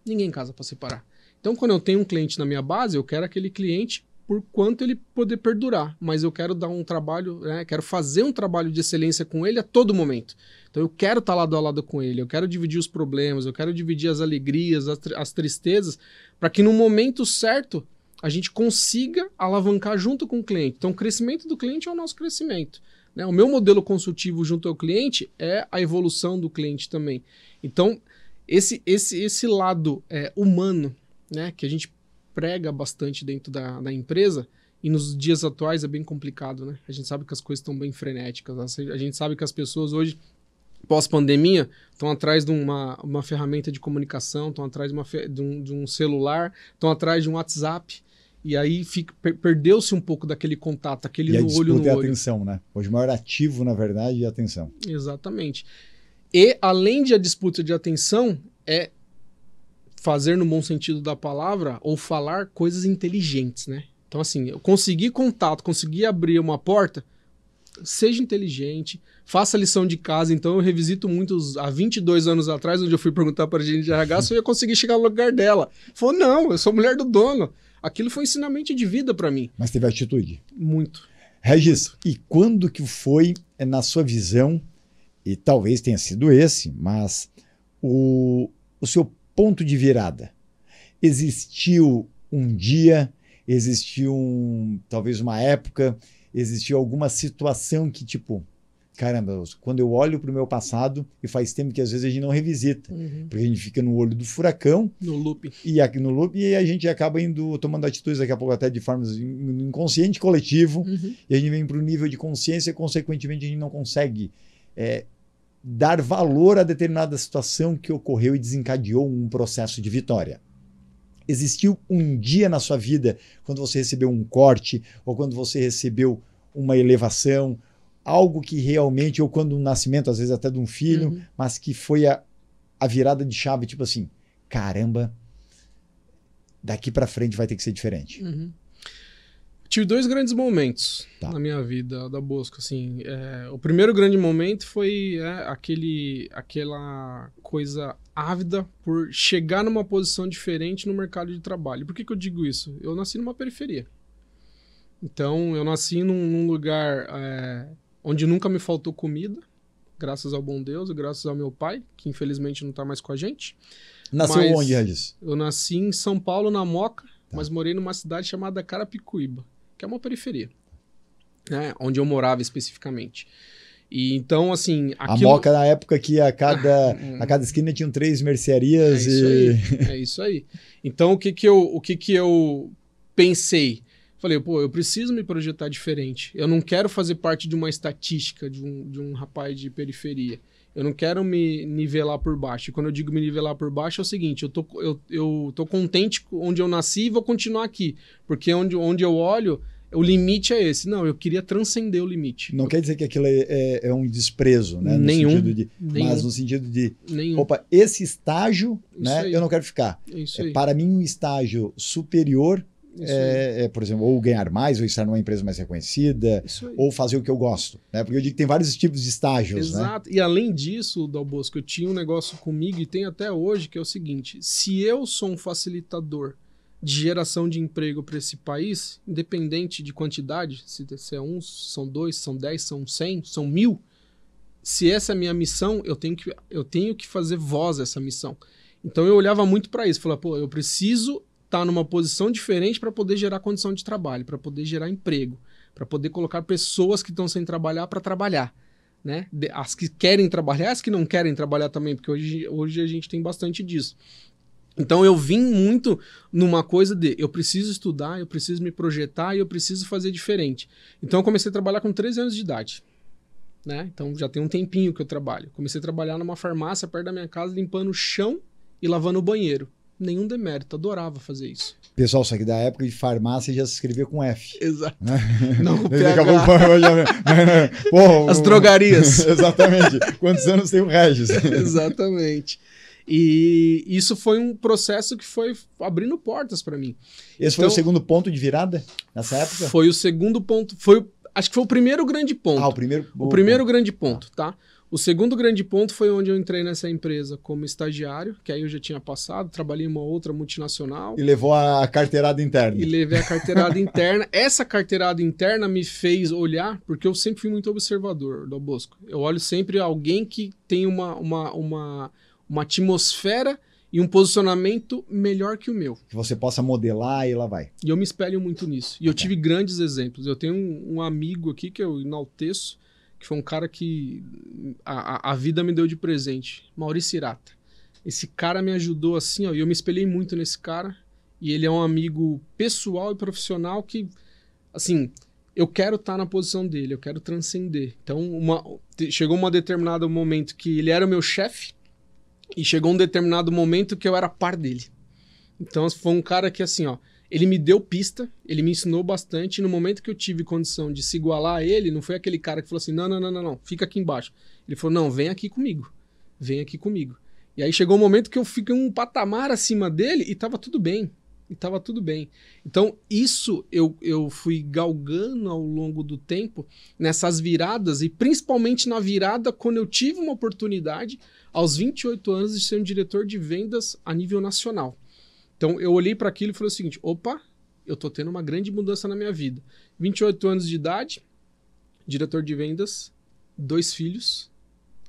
Ninguém casa para separar. Então, quando eu tenho um cliente na minha base, eu quero aquele cliente por quanto ele poder perdurar, mas eu quero dar um trabalho, né, quero fazer um trabalho de excelência com ele a todo momento. Então, eu quero estar lado a lado com ele, eu quero dividir os problemas, eu quero dividir as alegrias, as tristezas, para que no momento certo a gente consiga alavancar junto com o cliente. Então, o crescimento do cliente é o nosso crescimento, né? O meu modelo consultivo junto ao cliente é a evolução do cliente também. Então, esse lado humano, né, que a gente prega bastante dentro da empresa, e nos dias atuais é bem complicado, né? A gente sabe que as coisas estão bem frenéticas, a gente sabe que as pessoas hoje, pós-pandemia, estão atrás de uma ferramenta de comunicação, estão atrás de um celular, estão atrás de um WhatsApp, e aí perdeu-se um pouco daquele contato, aquele no olho no olho. E a atenção, né? Hoje o maior ativo, na verdade, é a atenção. Exatamente. E, além de a disputa de atenção, é fazer no bom sentido da palavra ou falar coisas inteligentes, né? Então, assim, eu consegui contato, consegui abrir uma porta, seja inteligente, faça a lição de casa. Então, eu revisito muito há 22 anos atrás, onde eu fui perguntar para a gerente de RH se eu ia conseguir chegar no lugar dela. Falou, não, eu sou mulher do dono. Aquilo foi ensinamento de vida para mim. Mas teve atitude? Muito. Regis, muito. E quando que foi, na sua visão, e talvez tenha sido esse, mas o seu ponto de virada? Existiu um dia, existiu talvez uma época, existiu alguma situação que tipo, caramba, quando eu olho para o meu passado, e faz tempo que às vezes a gente não revisita, porque a gente fica no olho do furacão, no loop, e a gente acaba tomando atitudes daqui a pouco até de forma inconsciente, coletivo, e a gente vem para o nível de consciência, e consequentemente a gente não consegue dar valor a determinada situação que ocorreu e desencadeou um processo de vitória. Existiu um dia na sua vida quando você recebeu um corte, ou quando você recebeu uma elevação, algo que realmente, ou quando um nascimento, às vezes até de um filho, mas que foi a virada de chave, tipo assim, caramba, daqui para frente vai ter que ser diferente. Tive 2 grandes momentos na minha vida da Bosco, assim. O primeiro grande momento foi aquela coisa ávida por chegar numa posição diferente no mercado de trabalho. Por que eu digo isso? Eu nasci numa periferia. Então, eu nasci num lugar onde nunca me faltou comida, graças ao bom Deus e graças ao meu pai, que infelizmente não está mais com a gente. Nasceu onde, Regis? Eu nasci em São Paulo, na Moca, mas morei numa cidade chamada Carapicuíba, que é uma periferia, né, onde eu morava especificamente. E então, assim... A Moca, na época que a cada esquina tinham 3 mercearias É isso aí. Então, o que eu pensei? Falei, pô, eu preciso me projetar diferente. Eu não quero fazer parte de uma estatística de um rapaz de periferia. Eu não quero me nivelar por baixo. E quando eu digo me nivelar por baixo é o seguinte, eu tô contente onde eu nasci e vou continuar aqui. Porque onde eu olho, o limite é esse. Não, eu queria transcender o limite. Não quer dizer que aquilo é um desprezo, né? Nenhum. Mas no sentido de, nenhum. Opa, esse estágio, né, eu não quero ficar. Para mim, um estágio superior por exemplo, ou ganhar mais, ou estar numa empresa mais reconhecida, ou fazer o que eu gosto, né? Porque eu digo que tem vários tipos de estágios. Exato. Né? E além disso, Dal Bosco, eu tinha um negócio comigo e tem até hoje, que é o seguinte: se eu sou um facilitador de geração de emprego para esse país, independente de quantidade, se é um, são 2, são 10, são 100, são 1000, se essa é a minha missão, eu tenho que fazer voz a essa missão. Então eu olhava muito para isso, falava, pô, eu preciso estar numa posição diferente para poder gerar condição de trabalho, para poder gerar emprego, para poder colocar pessoas que estão sem trabalhar para trabalhar, né? As que querem trabalhar, as que não querem trabalhar também, porque hoje a gente tem bastante disso. Então eu vim muito numa coisa de eu preciso estudar, eu preciso me projetar e eu preciso fazer diferente. Então eu comecei a trabalhar com 13 anos de idade. Né? Então já tem um tempinho que eu trabalho. Comecei a trabalhar numa farmácia perto da minha casa, limpando o chão e lavando o banheiro. Nenhum demérito, adorava fazer isso. Pessoal, só que da época de farmácia já se escrevia com F. Exato. Né? Não com PH. As drogarias. Exatamente. Quantos anos tem o Regis? Exatamente. E isso foi um processo que foi abrindo portas para mim. Esse foi o segundo ponto de virada nessa época? Foi o segundo ponto. Acho que foi o primeiro grande ponto. O primeiro grande ponto, tá? O segundo grande ponto foi onde eu entrei nessa empresa como estagiário, que aí eu já tinha passado, trabalhei em uma outra multinacional. E levou a carteirada interna. E levei a carteirada interna. Essa carteirada interna me fez olhar, porque eu sempre fui muito observador, Dom Bosco. Eu olho sempre alguém que tem uma atmosfera e um posicionamento melhor que o meu. Que você possa modelar e lá vai. E eu me espelho muito nisso. E eu tive grandes exemplos. Eu tenho um amigo aqui que eu enalteço, que foi um cara que a vida me deu de presente. Maurício Irata. Esse cara me ajudou assim, ó, e eu me espelhei muito nesse cara. E ele é um amigo pessoal e profissional que, assim, eu quero estar na posição dele, eu quero transcender. Então, chegou um determinado momento que ele era o meu chefe, e chegou um determinado momento que eu era par dele. Então, foi um cara que, assim, ó, ele me deu pista, ele me ensinou bastante, e no momento que eu tive condição de se igualar a ele, não foi aquele cara que falou assim, não, fica aqui embaixo. Ele falou, não, vem aqui comigo. E aí chegou um momento que eu fiquei um patamar acima dele e tava tudo bem. Então, isso eu fui galgando ao longo do tempo, nessas viradas, e principalmente na virada quando eu tive uma oportunidade, aos 28 anos, de ser um diretor de vendas a nível nacional. Então, eu olhei para aquilo e falei o seguinte, opa, eu tô tendo uma grande mudança na minha vida. 28 anos de idade, diretor de vendas, 2 filhos,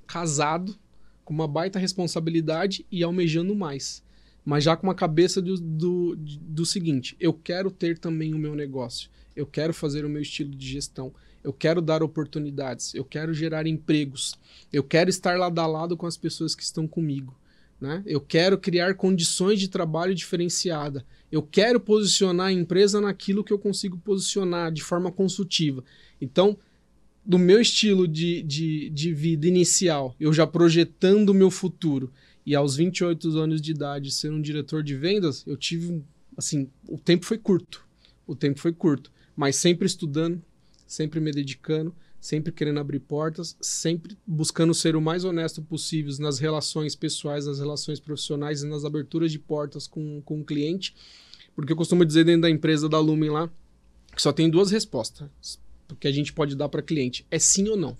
casado, com uma baita responsabilidade e almejando mais. Mas já com uma cabeça do seguinte, eu quero ter também o meu negócio, eu quero fazer o meu estilo de gestão, eu quero dar oportunidades, eu quero gerar empregos, eu quero estar lado a lado com as pessoas que estão comigo, né? Eu quero criar condições de trabalho diferenciada, eu quero posicionar a empresa naquilo que eu consigo posicionar de forma consultiva. Então, do meu estilo de vida inicial, eu já projetando o meu futuro, e aos 28 anos de idade ser um diretor de vendas, eu tive, assim, o tempo foi curto, mas sempre estudando, sempre me dedicando, sempre querendo abrir portas, sempre buscando ser o mais honesto possível nas relações pessoais, nas relações profissionais e nas aberturas de portas com o cliente, porque eu costumo dizer dentro da empresa da Lumen lá, que só tem 2 respostas que a gente pode dar para cliente, é sim ou não.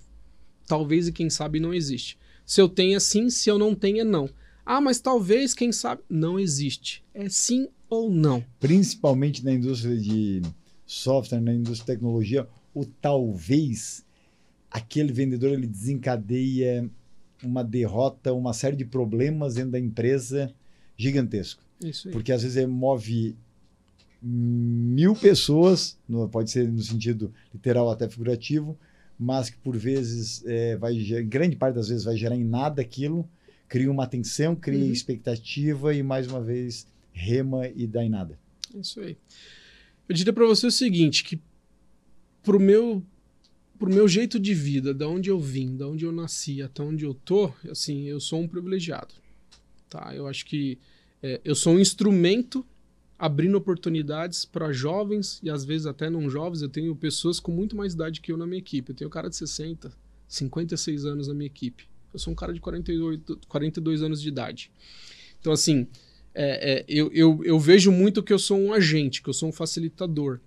Talvez e quem sabe não existe. Se eu tenho é sim, se eu não tenho é não. Ah, mas talvez, quem sabe, não existe. É sim ou não. Principalmente na indústria de software, na indústria de tecnologia, o talvez, aquele vendedor ele desencadeia uma derrota, uma série de problemas dentro da empresa gigantesco. Isso aí. Porque às vezes ele move 1000 pessoas, pode ser no sentido literal até figurativo, mas que por vezes, grande parte das vezes vai gerar em nada aquilo, cria uma tensão, cria expectativa e mais uma vez rema e dá em nada. Isso aí. Eu diria para você o seguinte, que pro meu jeito de vida, da onde eu vim, da onde eu nasci, até onde eu tô, assim, eu sou um privilegiado, tá? Eu acho que eu sou um instrumento abrindo oportunidades para jovens e às vezes até não jovens. Eu tenho pessoas com muito mais idade que eu na minha equipe. Eu tenho um cara de 60, 56 anos na minha equipe. Eu sou um cara de 42 anos de idade. Então, assim, eu vejo muito que eu sou um agente, que eu sou um facilitador,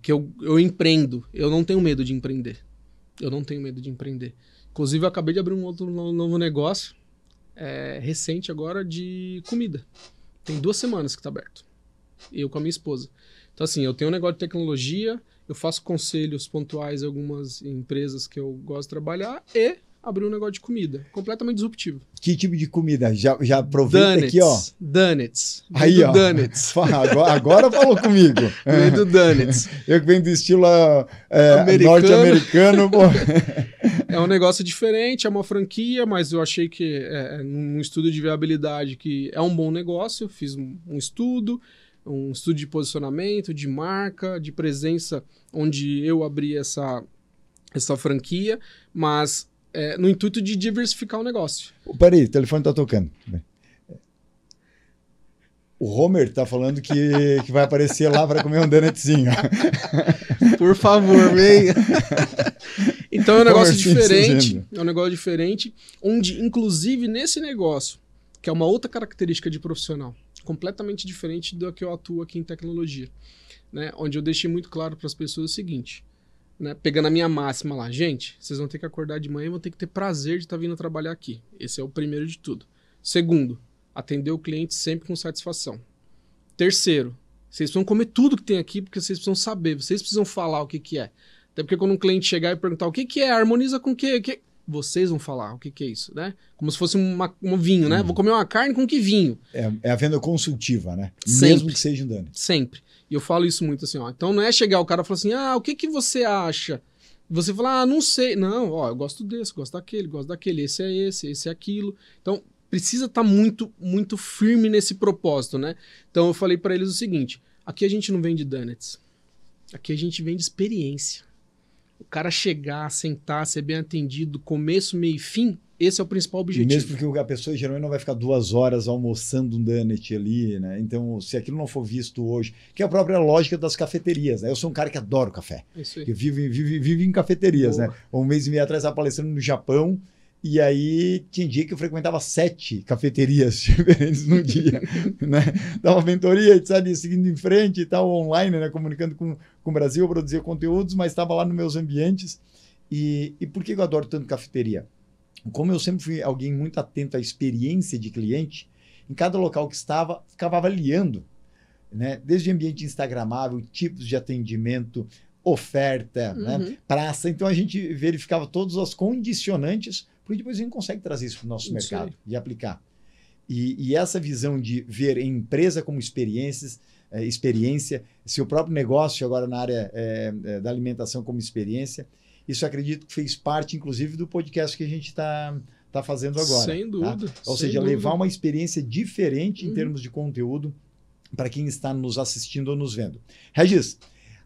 que eu empreendo. Eu não tenho medo de empreender. Inclusive, eu acabei de abrir um outro novo negócio, recente agora, de comida. Tem 2 semanas que está aberto. eu com a minha esposa. Então, assim, eu tenho um negócio de tecnologia, eu faço conselhos pontuais em algumas empresas que eu gosto de trabalhar e abrir um negócio de comida, completamente disruptivo. Que tipo de comida? Já aproveita Donuts, aqui, ó. Donuts. Aí, ó. Donuts. Agora falou comigo. Vem do Donuts. Eu que venho do estilo norte-americano. É um negócio diferente, é uma franquia, mas eu achei que num estudo de viabilidade que é um bom negócio, fiz um estudo de posicionamento, de marca, de presença, onde eu abri essa franquia, mas no intuito de diversificar o negócio. Peraí, o telefone tá tocando. O Homer tá falando que vai aparecer lá para comer um donutzinho. Por favor, venha. Então é um negócio diferente, onde, inclusive, nesse negócio, que é uma outra característica de profissional, completamente diferente do que eu atuo aqui em tecnologia, né? Onde eu deixei muito claro para as pessoas o seguinte, né? Pegando a minha máxima lá, gente, vocês vão ter que acordar de manhã e vão ter que ter prazer de estar vindo trabalhar aqui. Esse é o primeiro de tudo. Segundo, atender o cliente sempre com satisfação. Terceiro, vocês precisam comer tudo que tem aqui, porque vocês precisam saber, vocês precisam falar o que é. Até porque quando um cliente chegar e perguntar o que é, harmoniza com o que? Vocês vão falar o que é isso, né? Como se fosse um vinho, né? Vou comer uma carne com que vinho? É a venda consultiva, né? Sempre. Mesmo que seja um dano. Sempre. E eu falo isso muito assim, ó. Então não é chegar o cara e falar assim, o que você acha? Você fala, não sei. Não, eu gosto desse, gosto daquele. Esse é aquilo. Então precisa estar muito, muito firme nesse propósito, né? Então eu falei para eles o seguinte, aqui a gente não vende donuts. Aqui a gente vende experiência. O cara chegar, sentar, ser bem atendido, começo, meio e fim, esse é o principal objetivo. Mesmo porque a pessoa geralmente não vai ficar 2 horas almoçando um donut ali, né? Então, se aquilo não for visto hoje, que é a própria lógica das cafeterias, né? Eu sou um cara que adoro café. Isso aí. Que vive em cafeterias, né? Um mês e meio atrás estava palestrando no Japão, e aí tinha dia que eu frequentava 7 cafeterias diferentes no dia, né? Dava mentoria, sabe, seguindo em frente e tal, online, né? Comunicando com o Brasil, eu produzia conteúdos, mas estava lá nos meus ambientes. E por que eu adoro tanto cafeteria? Como eu sempre fui alguém muito atento à experiência de cliente, em cada local que estava, ficava avaliando, né? Desde ambiente instagramável, tipos de atendimento, oferta, né? Praça. Então a gente verificava todos os condicionantes, porque depois a gente consegue trazer isso para o nosso mercado e aplicar. E essa visão de ver a empresa como experiência, seu próprio negócio agora na área da alimentação como experiência, isso eu acredito que fez parte, inclusive, do podcast que a gente está fazendo agora. Sem dúvida. Tá? Ou seja, levar uma experiência diferente em termos de conteúdo para quem está nos assistindo ou nos vendo. Regis,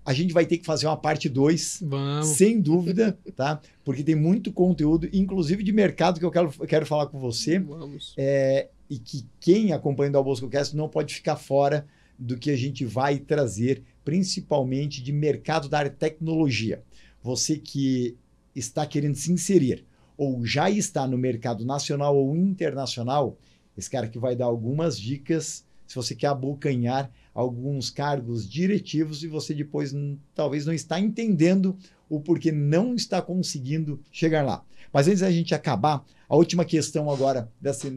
a gente vai ter que fazer uma parte 2, sem dúvida, tá? Porque tem muito conteúdo, inclusive de mercado, que eu quero falar com você. Vamos. E que quem acompanha o Dal Boscocast não pode ficar fora do que a gente vai trazer, principalmente de mercado da área de tecnologia. Você que está querendo se inserir ou já está no mercado nacional ou internacional, esse cara que vai dar algumas dicas se você quer abocanhar alguns cargos diretivos e você depois talvez não está entendendo o porquê não está conseguindo chegar lá. Mas antes da gente acabar, a última questão agora dessa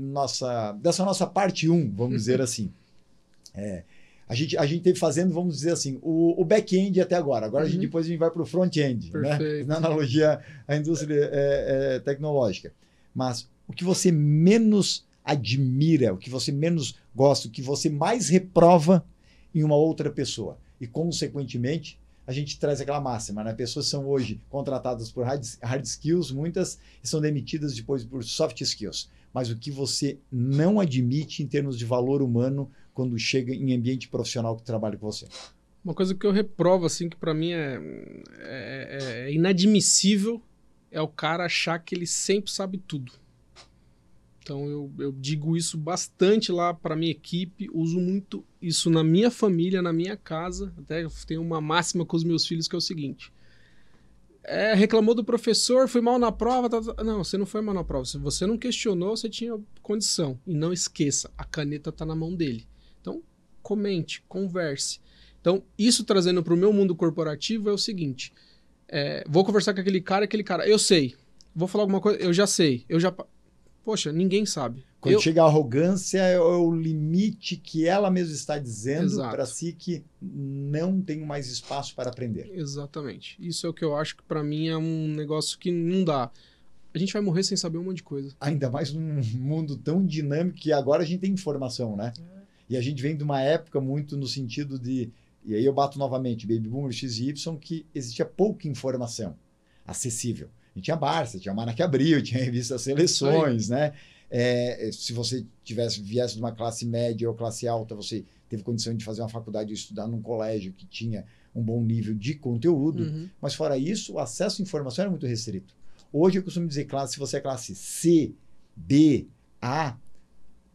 nossa parte 1, vamos dizer assim. A gente teve fazendo, vamos dizer assim, o back-end até agora. Agora depois a gente vai para o front-end, né? Na analogia à indústria tecnológica. Mas o que você menos admira, o que você menos gosta, o que você mais reprova em uma outra pessoa. E, consequentemente, a gente traz aquela máxima, né? Pessoas são hoje contratadas por hard skills, muitas são demitidas depois por soft skills. Mas o que você não admite em termos de valor humano quando chega em ambiente profissional que trabalha com você? Uma coisa que eu reprovo, assim, que para mim é inadmissível, é o cara achar que ele sempre sabe tudo. Então eu digo isso bastante lá para minha equipe, uso muito isso na minha família, na minha casa, até tenho uma máxima com os meus filhos que é o seguinte, reclamou do professor, foi mal na prova, não, você não foi mal na prova, se você não questionou, você tinha condição, e não esqueça, a caneta está na mão dele, então comente, converse. Então isso trazendo para o meu mundo corporativo é o seguinte, vou conversar com aquele cara, eu sei, vou falar alguma coisa, eu já sei, Poxa, ninguém sabe. Quando chega a arrogância, é o limite que ela mesma está dizendo para si que não tem mais espaço para aprender. Exatamente. Isso é o que eu acho que para mim é um negócio que não dá. A gente vai morrer sem saber um monte de coisa. Ainda mais num mundo tão dinâmico que agora a gente tem informação, né? E a gente vem de uma época muito no sentido de... E aí eu bato novamente, Baby Boomer XY, que existia pouca informação acessível. A gente tinha Barça, tinha Manac Abril, tinha a revista Seleções, né? Se você viesse de uma classe média ou classe alta, você teve condição de fazer uma faculdade ou estudar num colégio que tinha um bom nível de conteúdo. Mas fora isso, o acesso à informação era muito restrito. Hoje eu costumo dizer, se você é classe C, B, A,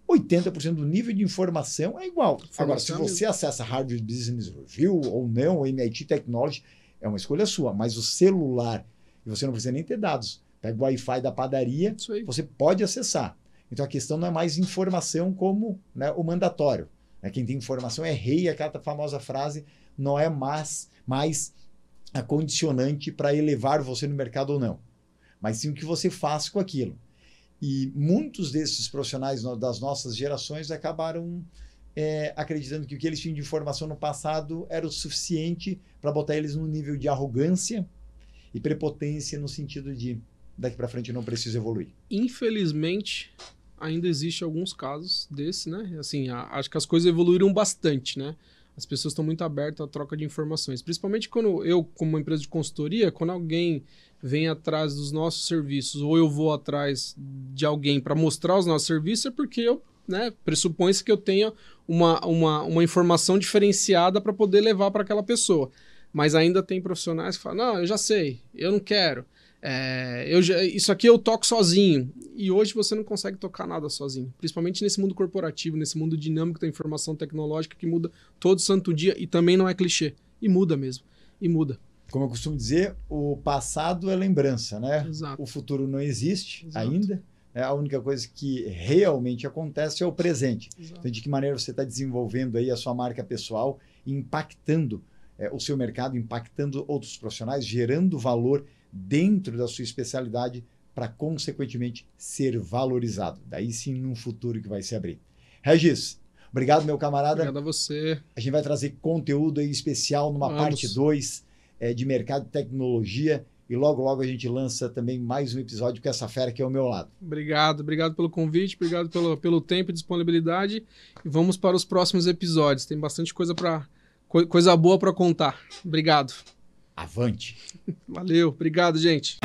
80% do nível de informação é igual. Agora, se você acessa Harvard Business Review ou não, ou MIT Technology, é uma escolha sua. Mas o celular, e você não precisa nem ter dados, pega o Wi-Fi da padaria, você pode acessar. Então a questão não é mais informação como, né, o mandatório. Né? Quem tem informação é rei, aquela famosa frase não é mais a condicionante para elevar você no mercado ou não. Mas sim o que você faz com aquilo. E muitos desses profissionais das nossas gerações acabaram acreditando que o que eles tinham de informação no passado era o suficiente para botar eles num nível de arrogância e prepotência no sentido de daqui para frente eu não preciso evoluir. Infelizmente, ainda existe alguns casos desse, né? Assim, acho que as coisas evoluíram bastante, né? As pessoas estão muito abertas à troca de informações. Principalmente quando eu, como uma empresa de consultoria, quando alguém vem atrás dos nossos serviços ou eu vou atrás de alguém para mostrar os nossos serviços, é porque eu, né, pressupõe-se que eu tenha uma informação diferenciada para poder levar para aquela pessoa. Mas ainda tem profissionais que falam, não, eu já sei, eu não quero. Isso aqui eu toco sozinho. E hoje você não consegue tocar nada sozinho. Principalmente nesse mundo corporativo, nesse mundo dinâmico da informação tecnológica que muda todo santo dia e também não é clichê. E muda mesmo. E muda. Como eu costumo dizer, o passado é lembrança, né? Exato. O futuro não existe Exato. ainda. A única coisa que realmente acontece é o presente. Exato. Então, de que maneira você está desenvolvendo aí a sua marca pessoal, impactando o seu mercado, impactando outros profissionais, gerando valor dentro da sua especialidade para, consequentemente, ser valorizado. Daí sim, num futuro que vai se abrir. Regis, obrigado, meu camarada. Obrigado a você. A gente vai trazer conteúdo aí especial numa parte 2 de mercado e tecnologia e logo, logo a gente lança também mais um episódio com essa fera que é ao meu lado. Obrigado pelo convite, obrigado pelo tempo e disponibilidade e vamos para os próximos episódios. Tem bastante coisa boa para contar. Obrigado. Avante. Valeu, obrigado, gente.